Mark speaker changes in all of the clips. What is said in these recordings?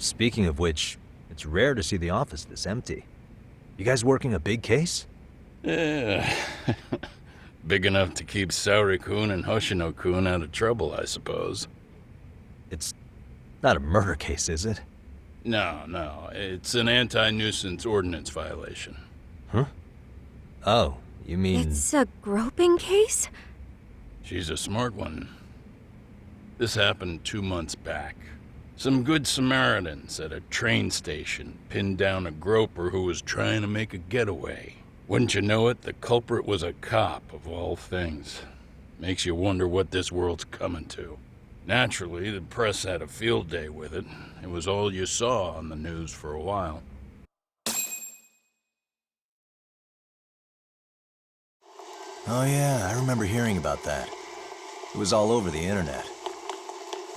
Speaker 1: Speaking of which, it's rare to see the office this empty. You guys working a big case?
Speaker 2: Yeah. Big enough to keep Saori-kun and Hoshino-kun out of trouble, I suppose.
Speaker 1: It's not a murder case, is it?
Speaker 2: No. It's an anti-nuisance ordinance violation.
Speaker 1: Huh? Oh, you mean...
Speaker 3: It's a groping case?
Speaker 2: She's a smart one. This happened 2 months back. Some good Samaritans at a train station pinned down a groper who was trying to make a getaway. Wouldn't you know it, the culprit was a cop, of all things. Makes you wonder what this world's coming to. Naturally, the press had a field day with it. It was all you saw on the news for a while.
Speaker 4: Oh yeah, I remember hearing about that. It was all over the internet.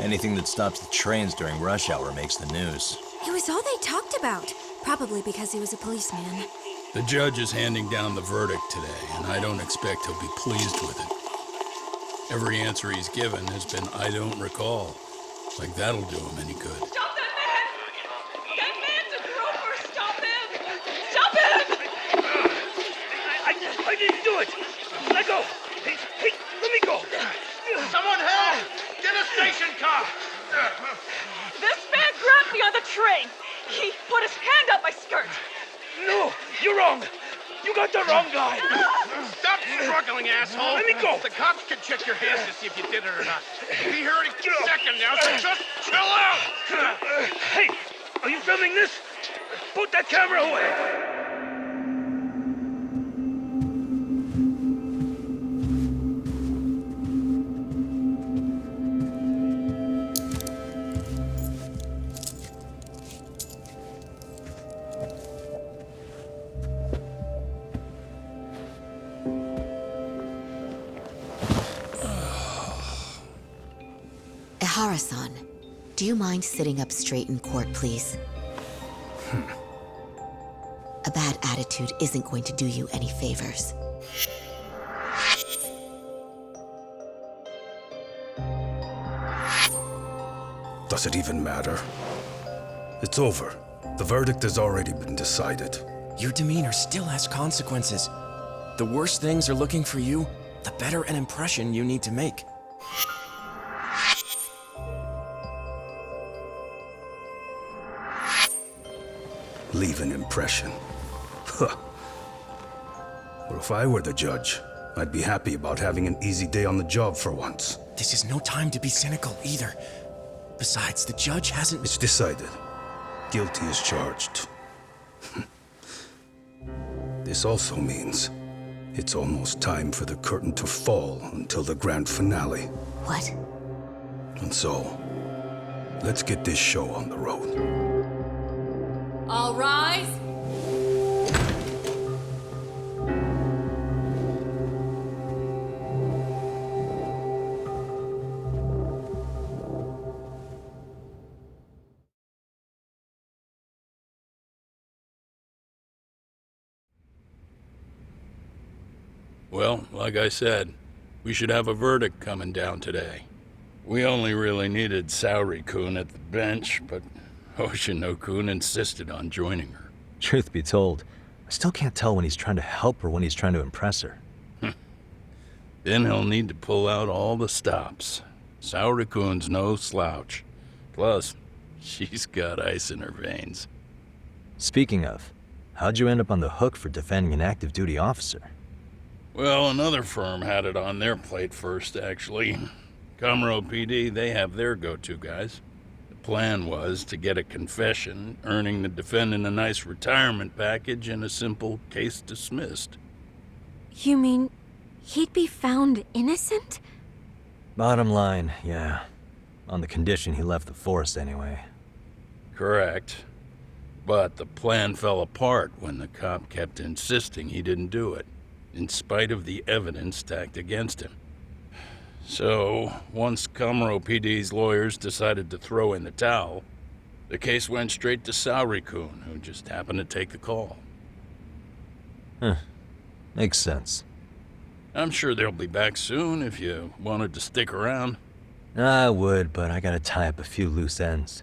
Speaker 4: Anything that stops the trains during rush hour makes the news.
Speaker 3: It was all they talked about. Probably because he was a policeman.
Speaker 2: The judge is handing down the verdict today, and I don't expect he'll be pleased with it. Every answer he's given has been, I don't recall. Like that'll do him any good.
Speaker 5: Stop that man! That man's a groper! Stop him! Stop him!
Speaker 6: I didn't do it! Let go! Hey, let me go!
Speaker 7: Someone help! Get a station car!
Speaker 5: This man grabbed me on the train! He put his hand up my skirt!
Speaker 6: No, you're wrong! You got the wrong guy!
Speaker 7: Stop struggling, asshole!
Speaker 6: Let me go!
Speaker 7: The cops can check your hands to see if you did it or not. Be here any second now, so just chill out!
Speaker 6: Hey, are you filming this? Put that camera away!
Speaker 8: Ihara-san, do you mind sitting up straight in court, please? A bad attitude isn't going to do you any favors.
Speaker 9: Does it even matter? It's over. The verdict has already been decided.
Speaker 10: Your demeanor still has consequences. The worse things are looking for you, the better an impression you need to make.
Speaker 9: Leave an impression. Huh. Well, if I were the judge, I'd be happy about having an easy day on the job for once.
Speaker 10: This is no time to be cynical either. Besides, the judge hasn't...
Speaker 9: It's decided. Guilty is charged. This also means it's almost time for the curtain to fall until the grand finale.
Speaker 8: What?
Speaker 9: And so, let's get this show on the road.
Speaker 11: All rise.
Speaker 2: Well, like I said, we should have a verdict coming down today. We only really needed Saori-kun at the bench, but Hoshino-kun insisted on joining her.
Speaker 1: Truth be told, I still can't tell when he's trying to help or when he's trying to impress her.
Speaker 2: Then he'll need to pull out all the stops. Saori-kun's no slouch. Plus, she's got ice in her veins.
Speaker 1: Speaking of, how'd you end up on the hook for defending an active duty officer?
Speaker 2: Well, another firm had it on their plate first, actually. Comro PD, they have their go-to guys. The plan was to get a confession, earning the defendant a nice retirement package and a simple case dismissed.
Speaker 3: You mean he'd be found innocent?
Speaker 1: Bottom line, yeah. On the condition he left the force anyway.
Speaker 2: Correct. But the plan fell apart when the cop kept insisting he didn't do it, in spite of the evidence stacked against him. So, once Comro PD's lawyers decided to throw in the towel, the case went straight to Saori-kun, who just happened to take the call.
Speaker 1: Makes sense.
Speaker 2: I'm sure they'll be back soon if you wanted to stick around.
Speaker 1: I would, but I gotta tie up a few loose ends.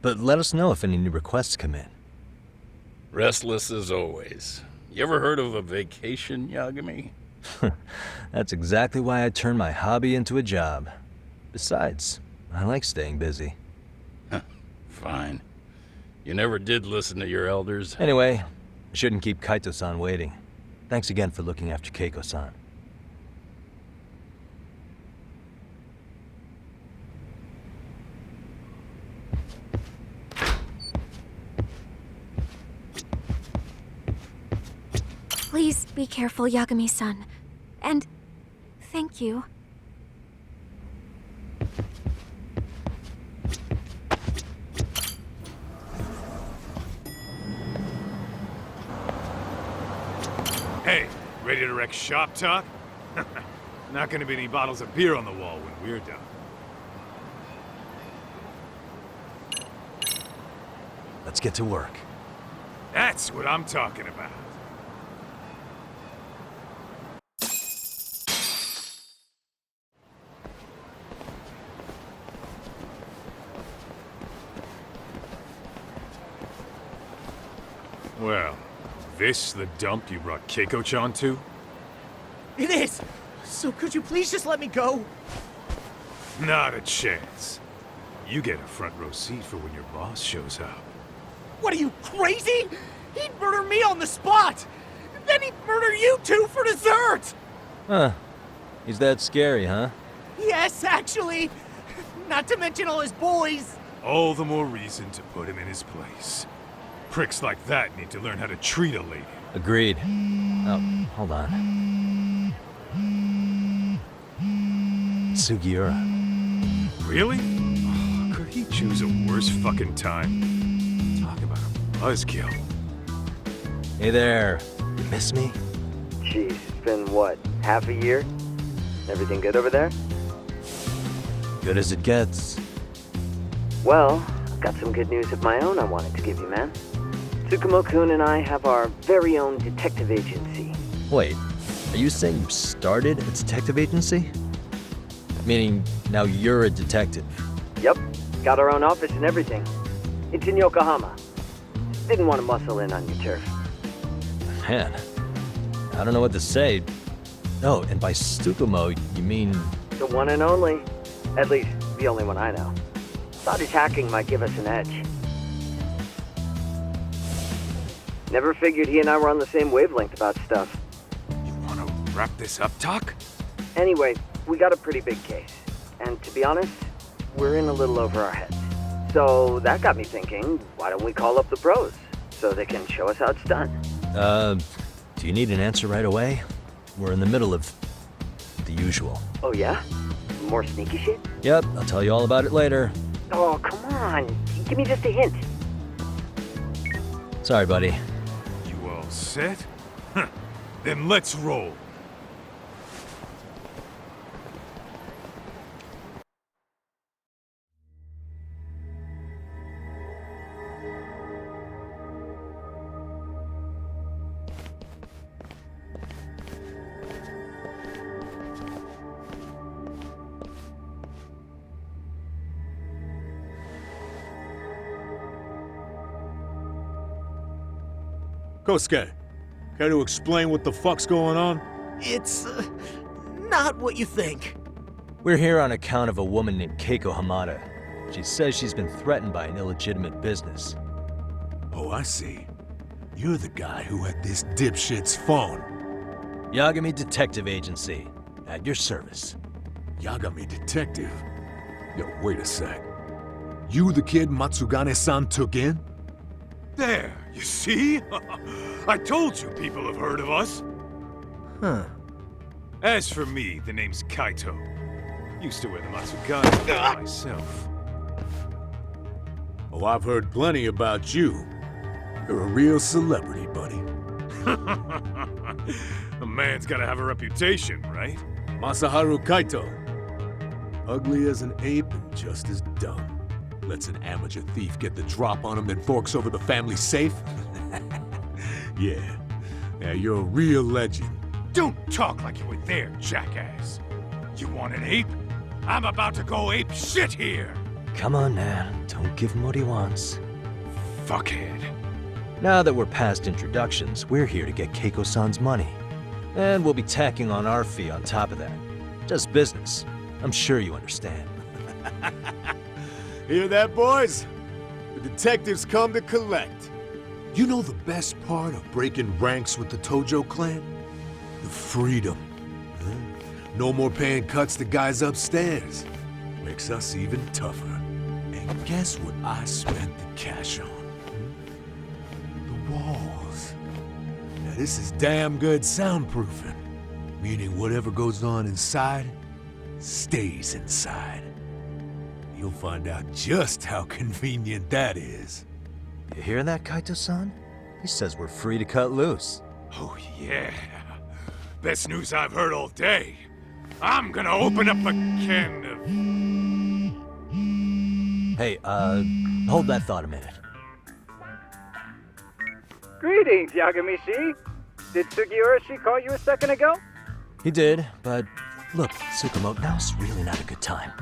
Speaker 1: But let us know if any new requests come in.
Speaker 2: Restless as always. You ever heard of a vacation, Yagami?
Speaker 1: That's exactly why I turned my hobby into a job. Besides, I like staying busy.
Speaker 2: Fine. You never did listen to your elders.
Speaker 1: Anyway, I shouldn't keep Kaito-san waiting. Thanks again for looking after Keiko-san.
Speaker 3: Please be careful, Yagami-san. And thank you.
Speaker 12: Hey, ready to wreck shop talk? Not gonna be any bottles of beer on the wall when we're done.
Speaker 1: Let's get to work.
Speaker 12: That's what I'm talking about. Well, this the dump you brought Keiko-chan to?
Speaker 13: It is! So could you please just let me go?
Speaker 12: Not a chance. You get a front row seat for when your boss shows up.
Speaker 13: What are you, crazy? He'd murder me on the spot! Then he'd murder you two for dessert!
Speaker 1: Huh. He's that scary, huh?
Speaker 13: Yes, actually. Not to mention all his boys.
Speaker 12: All the more reason to put him in his place. Pricks like that need to learn how to treat a lady.
Speaker 1: Agreed. Oh, hold on. Sugiura.
Speaker 12: Really? Oh, could he choose a worse fucking time? Talk about a buzzkill.
Speaker 1: Hey there. You miss me?
Speaker 14: Jeez, it's been what, half a year? Everything good over there?
Speaker 1: Good as it gets.
Speaker 14: Well, I've got some good news of my own I wanted to give you, man. Tsukumo-kun and I have our very own detective agency.
Speaker 1: Wait, are you saying you started a detective agency? Meaning, now you're a detective?
Speaker 14: Yep, got our own office and everything. It's in Yokohama. Didn't want to muscle in on your turf.
Speaker 1: Man, I don't know what to say. Oh, and by Tsukumo, you mean...
Speaker 14: The one and only. At least, the only one I know. Thought his hacking might give us an edge. Never figured he and I were on the same wavelength about stuff.
Speaker 12: You want to wrap this up, Doc?
Speaker 14: Anyway, we got a pretty big case. And to be honest, we're in a little over our heads. So that got me thinking, why don't we call up the pros so they can show us how it's done?
Speaker 1: Do you need an answer right away? We're in the middle of the usual.
Speaker 14: Oh yeah? More sneaky shit?
Speaker 1: Yep, I'll tell you all about it later.
Speaker 14: Oh, come on. Give me just a hint.
Speaker 1: Sorry, buddy.
Speaker 12: You all set? Then let's roll.
Speaker 15: Kosuke, care to explain what the fuck's going on?
Speaker 13: It's, not what you think.
Speaker 1: We're here on account of a woman named Keiko Hamada. She says she's been threatened by an illegitimate business.
Speaker 15: Oh, I see. You're the guy who had this dipshit's phone.
Speaker 1: Yagami Detective Agency, at your service.
Speaker 15: Yagami Detective? Yo, wait a sec. You the kid Matsugane-san took in?
Speaker 12: There, you see? I told you people have heard of us.
Speaker 1: Huh.
Speaker 12: As for me, the name's Kaito. Used to wear the Matsugane myself.
Speaker 15: Oh, I've heard plenty about you. You're a real celebrity, buddy.
Speaker 12: A man's gotta have a reputation, right?
Speaker 15: Masaharu Kaito. Ugly as an ape and just as dumb. Lets an amateur thief get the drop on him, then forks over the family safe? Yeah, you're a real legend.
Speaker 12: Don't talk like you were there, jackass. You want an ape? I'm about to go ape shit here.
Speaker 1: Come on, man. Don't give him what he wants.
Speaker 12: Fuckhead.
Speaker 1: Now that we're past introductions, we're here to get Keiko-san's money. And we'll be tacking on our fee on top of that. Just business. I'm sure you understand.
Speaker 15: Hear that, boys? The detectives come to collect. You know the best part of breaking ranks with the Tojo clan? The freedom. Huh? No more paying cuts to guys upstairs. Makes us even tougher. And guess what I spent the cash on? The walls. Now this is damn good soundproofing. Meaning whatever goes on inside, stays inside. You'll find out just how convenient that is.
Speaker 1: You hear that, Kaito-san? He says we're free to cut loose.
Speaker 12: Oh, yeah. Best news I've heard all day. I'm gonna open up a can of...
Speaker 1: Hey, hold that thought a minute.
Speaker 14: Greetings, Yagami-shi. Did Sugiura-shi call you a second ago?
Speaker 1: He did, but look, Tsukumo, now's really not a good time.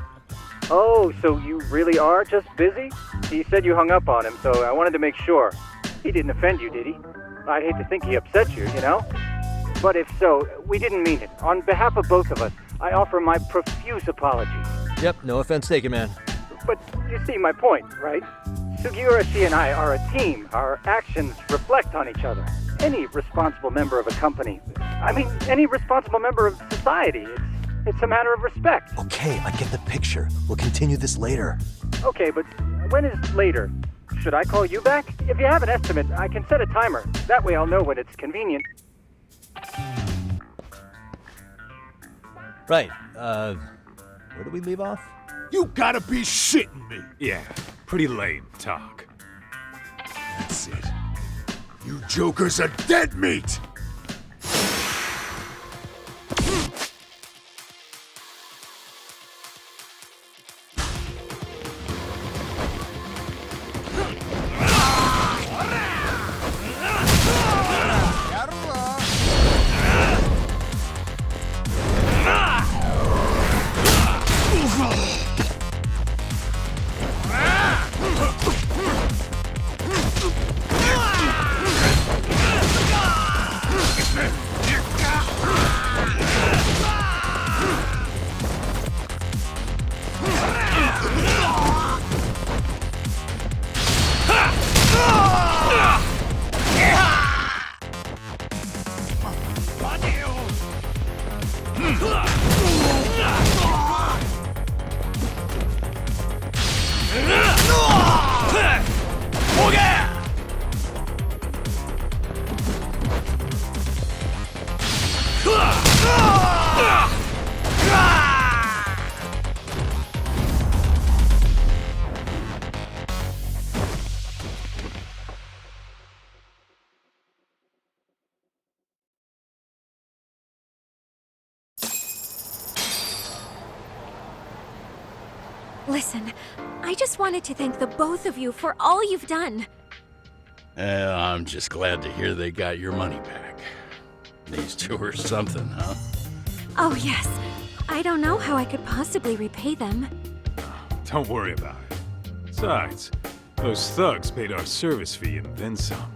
Speaker 14: Oh, so you really are just busy? He said you hung up on him, so I wanted to make sure. He didn't offend you, did he? I'd hate to think he upset you, you know? But if so, we didn't mean it. On behalf of both of us, I offer my profuse apologies.
Speaker 1: Yep, no offense taken, man.
Speaker 14: But you see my point, right? Sugiura-shi and I are a team. Our actions reflect on each other. Any responsible member of a company, any responsible member of society, it's a matter of respect.
Speaker 1: Okay, I get the picture. We'll continue this later.
Speaker 14: Okay, but when is later? Should I call you back? If you have an estimate, I can set a timer. That way I'll know when it's convenient.
Speaker 1: Right, where do we leave off?
Speaker 15: You gotta be shitting me!
Speaker 12: Yeah, pretty lame talk.
Speaker 15: That's it. You jokers are dead meat!
Speaker 3: Listen, I just wanted to thank the both of you for all you've done.
Speaker 2: I'm just glad to hear they got your money back. These two are something, huh?
Speaker 3: Oh, yes. I don't know how I could possibly repay them.
Speaker 12: Don't worry about it. Besides, those thugs paid our service fee and then some.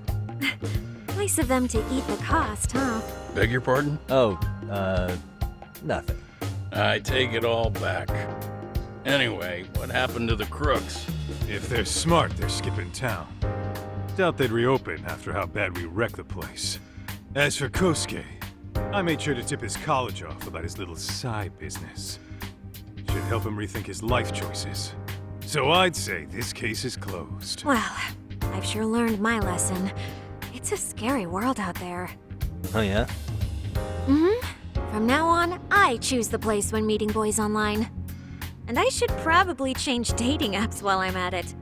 Speaker 3: Nice of them to eat the cost, huh?
Speaker 2: Beg your pardon?
Speaker 1: Oh, nothing.
Speaker 2: I take it all back. Anyway, what happened to the crooks?
Speaker 12: If they're smart, they're skipping town. Doubt they'd reopen after how bad we wrecked the place. As for Kosuke, I made sure to tip his college off about his little side business. Should help him rethink his life choices. So I'd say this case is closed.
Speaker 3: Well, I've sure learned my lesson. It's a scary world out there.
Speaker 1: Oh, yeah?
Speaker 3: Mm-hmm. From now on, I choose the place when meeting boys online. And I should probably change dating apps while I'm at it.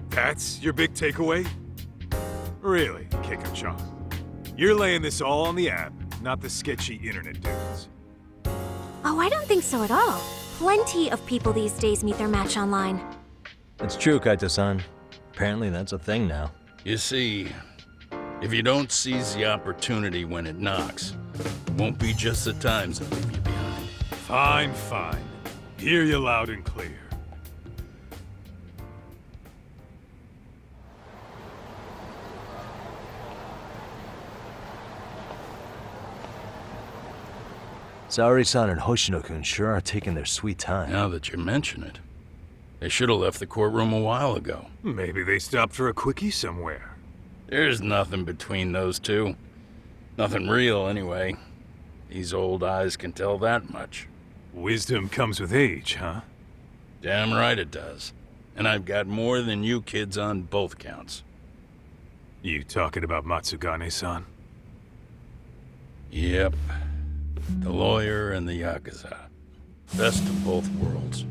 Speaker 12: That's your big takeaway? Really, Keiko-chan? You're laying this all on the app, not the sketchy internet dudes.
Speaker 3: Oh, I don't think so at all. Plenty of people these days meet their match online.
Speaker 1: It's true, Kaito-san. Apparently that's a thing now.
Speaker 2: You see, if you don't seize the opportunity when it knocks, it won't be just the times that leave you behind.
Speaker 12: Fine, fine. Hear you loud and clear.
Speaker 1: Saori-san and Hoshino-kun sure are taking their sweet time.
Speaker 2: Now that you mention it, they should have left the courtroom a while ago.
Speaker 12: Maybe they stopped for a quickie somewhere.
Speaker 2: There's nothing between those two. Nothing real, anyway. These old eyes can tell that much.
Speaker 12: Wisdom comes with age, huh?
Speaker 2: Damn right it does. And I've got more than you kids on both counts.
Speaker 12: You talking about Matsugane-san?
Speaker 2: Yep. The lawyer and the Yakuza. Best of both worlds.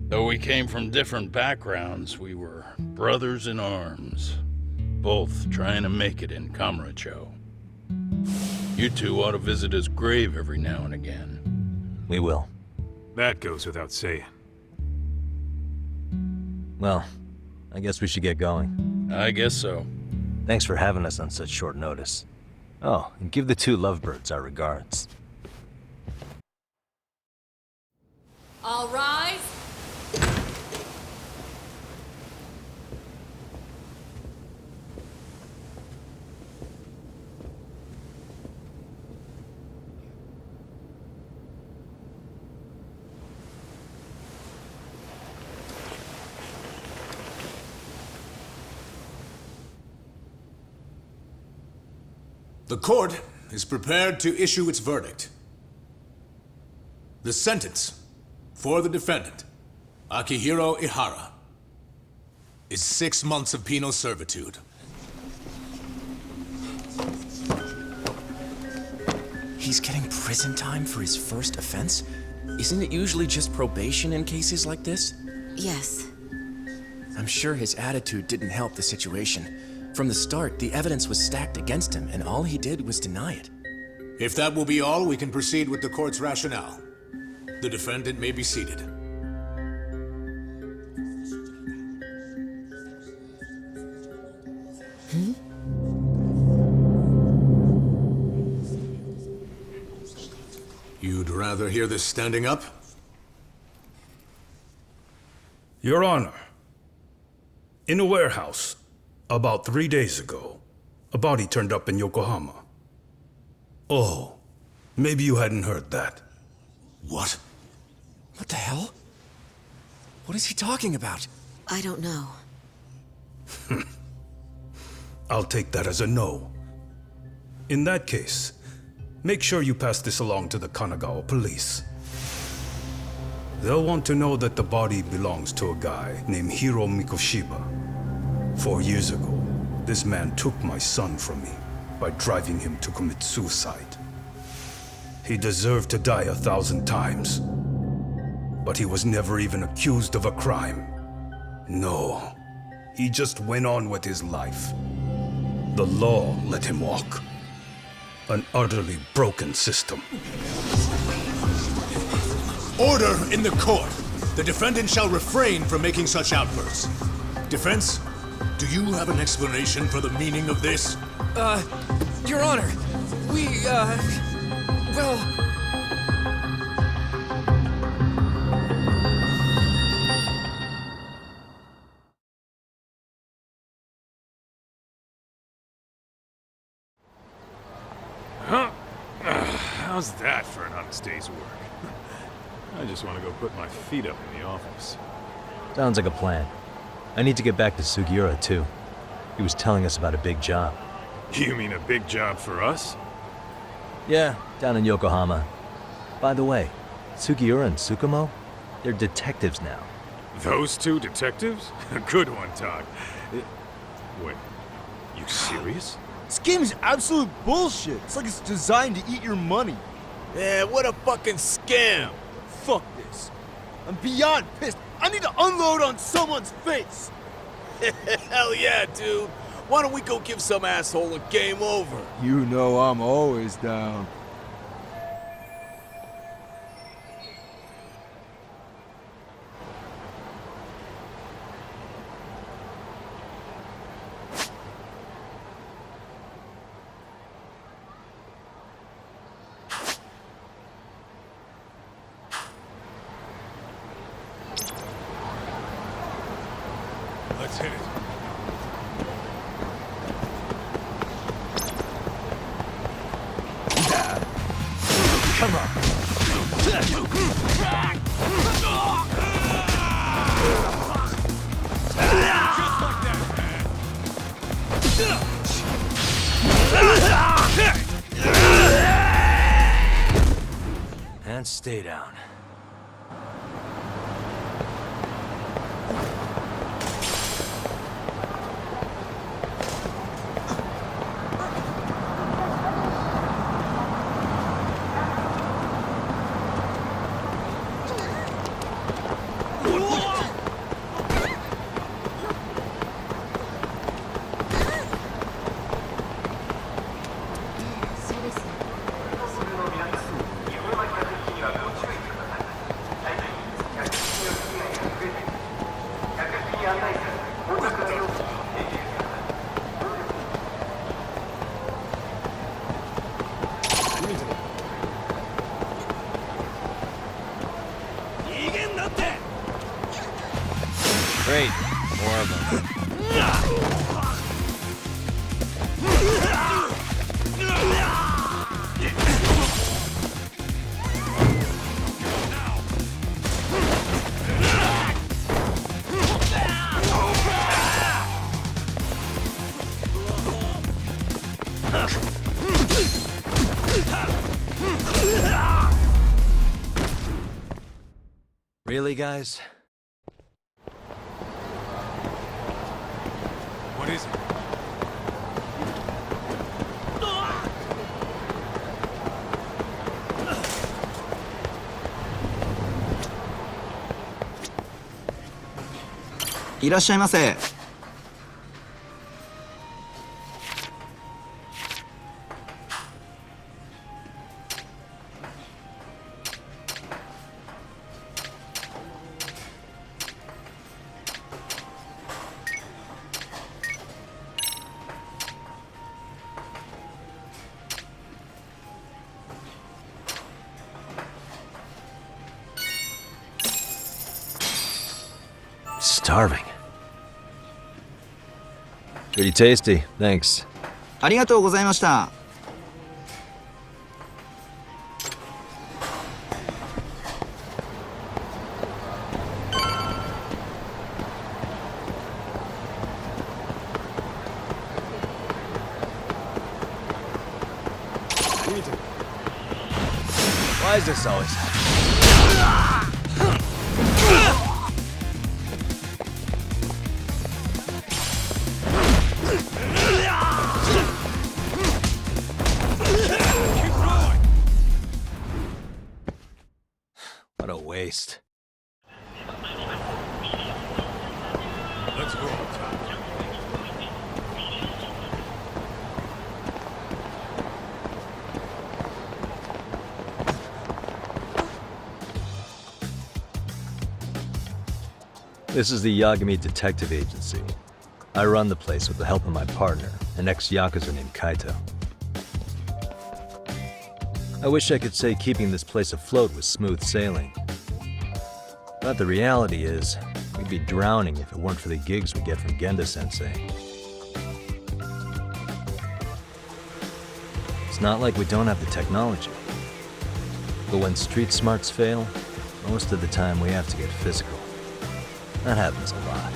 Speaker 2: Though we came from different backgrounds, we were brothers in arms. Both trying to make it in Kamurocho. You two ought to visit his grave every now and again.
Speaker 1: We will.
Speaker 12: That goes without saying.
Speaker 1: Well, I guess we should get going.
Speaker 2: I guess so.
Speaker 1: Thanks for having us on such short notice. Oh, and give the two lovebirds our regards.
Speaker 11: All rise.
Speaker 15: The court is prepared to issue its verdict. The sentence for the defendant, Akihiro Ihara, is 6 months of penal servitude.
Speaker 10: He's getting prison time for his first offense? Isn't it usually just probation in cases like this?
Speaker 8: Yes.
Speaker 10: I'm sure his attitude didn't help the situation. From the start, the evidence was stacked against him, and all he did was deny it.
Speaker 15: If that will be all, we can proceed with the court's rationale. The defendant may be seated. You'd rather hear this standing up?
Speaker 9: Your Honor, in a warehouse, about 3 days ago, a body turned up in Yokohama. Oh, maybe you hadn't heard that.
Speaker 15: What?
Speaker 10: What the hell? What is he talking about?
Speaker 8: I don't know.
Speaker 9: I'll take that as a no. In that case, make sure you pass this along to the Kanagawa police. They'll want to know that the body belongs to a guy named Hiro Mikoshiba. 4 years ago, this man took my son from me by driving him to commit suicide. He deserved to die 1,000 times, but he was never even accused of a crime. No, he just went on with his life. The law let him walk. An utterly broken system.
Speaker 15: Order in the court! The defendant shall refrain from making such outbursts. Defense? Do you have an explanation for the meaning of this?
Speaker 10: Your Honor, well...
Speaker 12: How's that for an honest day's work? I just want to go put my feet up in the office.
Speaker 1: Sounds like a plan. I need to get back to Sugiura, too. He was telling us about a big job.
Speaker 12: You mean a big job for us?
Speaker 1: Yeah, down in Yokohama. By the way, Sugiura and Tsukumo, they're detectives now.
Speaker 12: Those two detectives? Good one, Todd. Wait, you serious?
Speaker 13: This game is absolute bullshit. It's like it's designed to eat your money.
Speaker 16: Yeah, what a fucking scam.
Speaker 13: Fuck this. I'm beyond pissed. I need to unload on someone's face.
Speaker 16: Hell yeah, dude. Why don't we go give some asshole a game over?
Speaker 13: You know I'm always down.
Speaker 12: Let's hit it.
Speaker 1: stay down. Great. More of them. Really, guys?
Speaker 12: What is it?
Speaker 17: いらっしゃいませ。
Speaker 1: Starving. Pretty tasty, thanks.
Speaker 17: ありがとうございました。
Speaker 1: Why is this always happening? What a waste.
Speaker 12: Let's go.
Speaker 1: This is the Yagami Detective Agency. I run the place with the help of my partner, an ex-Yakuza named Kaito. I wish I could say keeping this place afloat was smooth sailing. But the reality is, we'd be drowning if it weren't for the gigs we get from Genda-sensei. It's not like we don't have the technology. But when street smarts fail, most of the time we have to get physical. That happens a lot.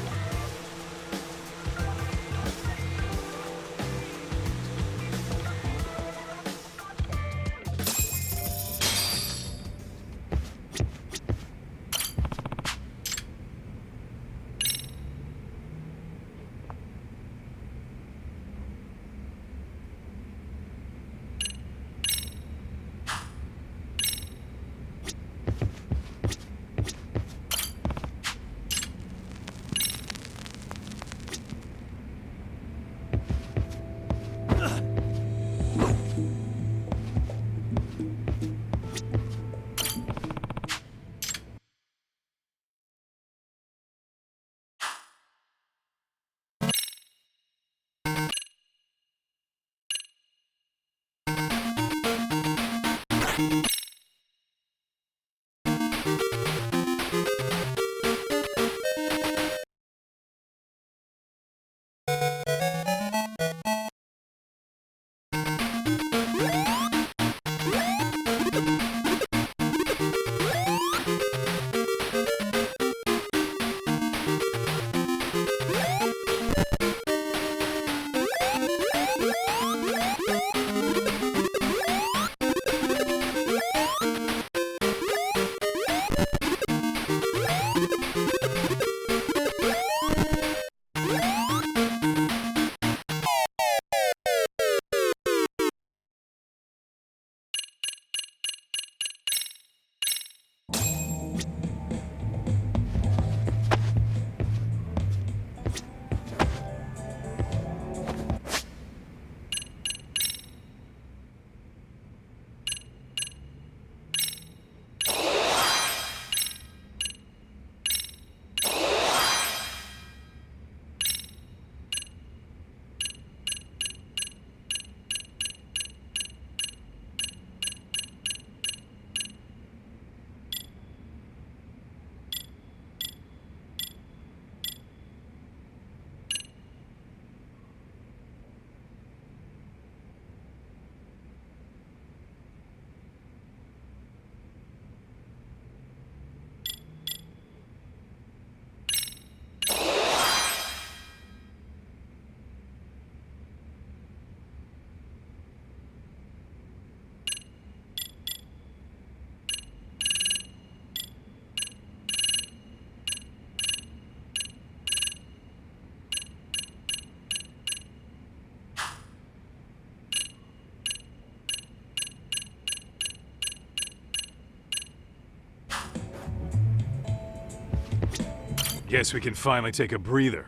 Speaker 12: Guess we can finally take a breather.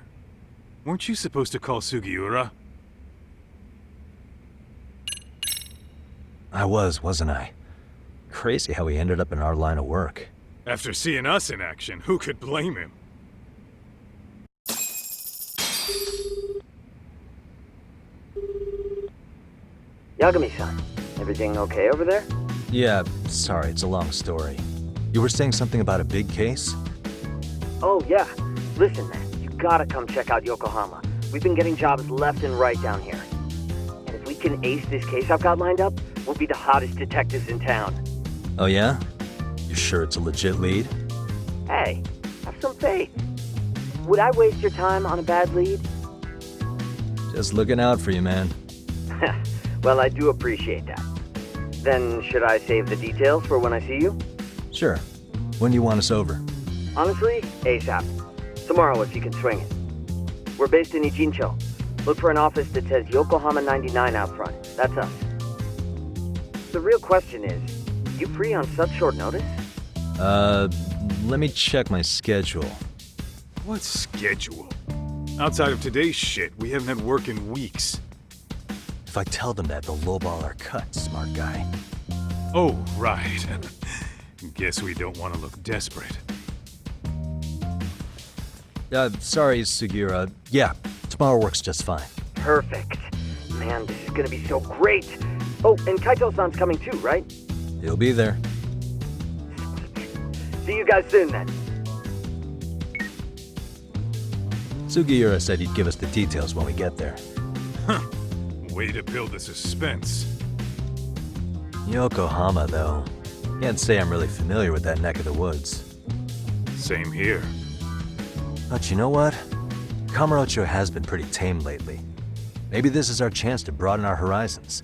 Speaker 12: Weren't you supposed to call Sugiura?
Speaker 1: I wasn't I? Crazy how he ended up in our line of work.
Speaker 12: After seeing us in action, who could blame him?
Speaker 18: Yagami-san, everything okay over there?
Speaker 1: Yeah, sorry, it's a long story. You were saying something about a big case?
Speaker 18: Oh, yeah. Listen, man, you gotta come check out Yokohama. We've been getting jobs left and right down here. And if we can ace this case I've got lined up, we'll be the hottest detectives in town.
Speaker 1: Oh yeah? You sure it's a legit lead?
Speaker 18: Hey, have some faith. Would I waste your time on a bad lead?
Speaker 1: Just looking out for you, man.
Speaker 18: Well, I do appreciate that. Then, should I save the details for when I see you?
Speaker 1: Sure. When do you want us over?
Speaker 18: Honestly, ASAP. Tomorrow if you can swing it. We're based in Ijincho. Look for an office that says Yokohama 99 out front. That's us. The real question is, you free on such short notice?
Speaker 1: Let me check my schedule.
Speaker 12: What schedule? Outside of today's shit, we haven't had work in weeks.
Speaker 1: If I tell them that, they'll lowball our cut, smart guy.
Speaker 12: Oh, right. Guess we don't want to look desperate.
Speaker 1: Sorry, Sugiura. Yeah, tomorrow works just fine.
Speaker 18: Perfect. Man, this is gonna be so great. Oh, and Kaito-san's coming too, right?
Speaker 1: He'll be there.
Speaker 18: See you guys soon then.
Speaker 1: Sugiura said he'd give us the details when we get there.
Speaker 12: Huh. Way to build the suspense.
Speaker 1: Yokohama, though. Can't say I'm really familiar with that neck of the woods.
Speaker 12: Same here.
Speaker 1: But you know what? Kamurocho has been pretty tame lately. Maybe this is our chance to broaden our horizons.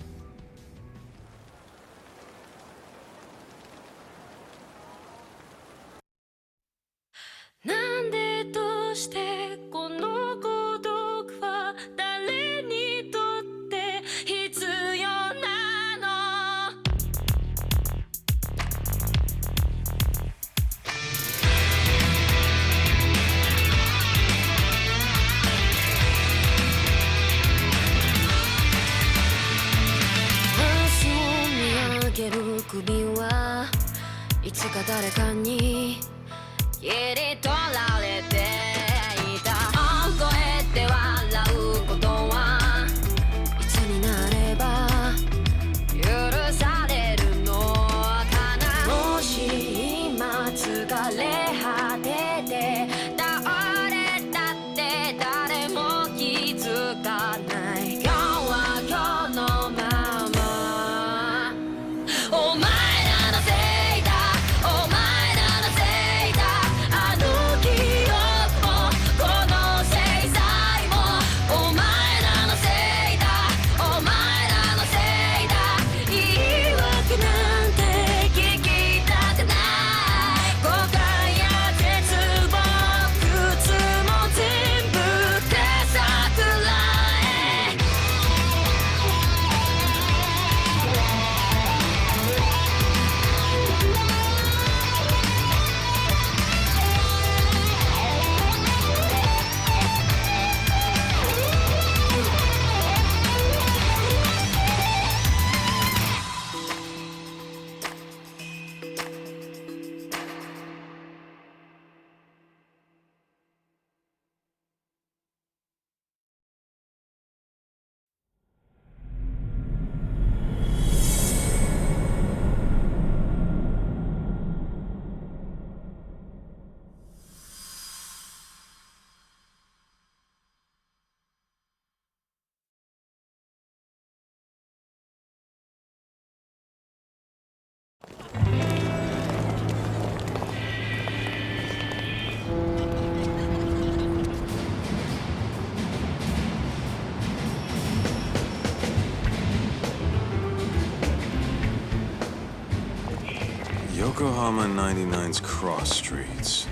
Speaker 19: Yokohama 99's cross streets.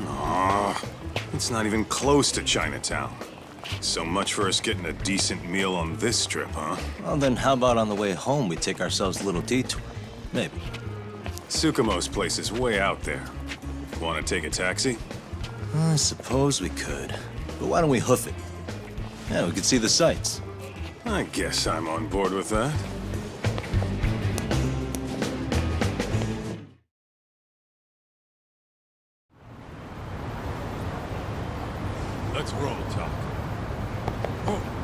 Speaker 19: Aw, it's not even close to Chinatown. So much for us getting a decent meal on this strip, huh?
Speaker 4: Well, then how about on the way home we take ourselves a little detour? Maybe.
Speaker 19: Tsukumo's place is way out there. Want to take a taxi?
Speaker 4: I suppose we could. But why don't we hoof it? Yeah, we could see the sights.
Speaker 19: I guess I'm on board with that.
Speaker 12: Let's roll, Talk. Oh.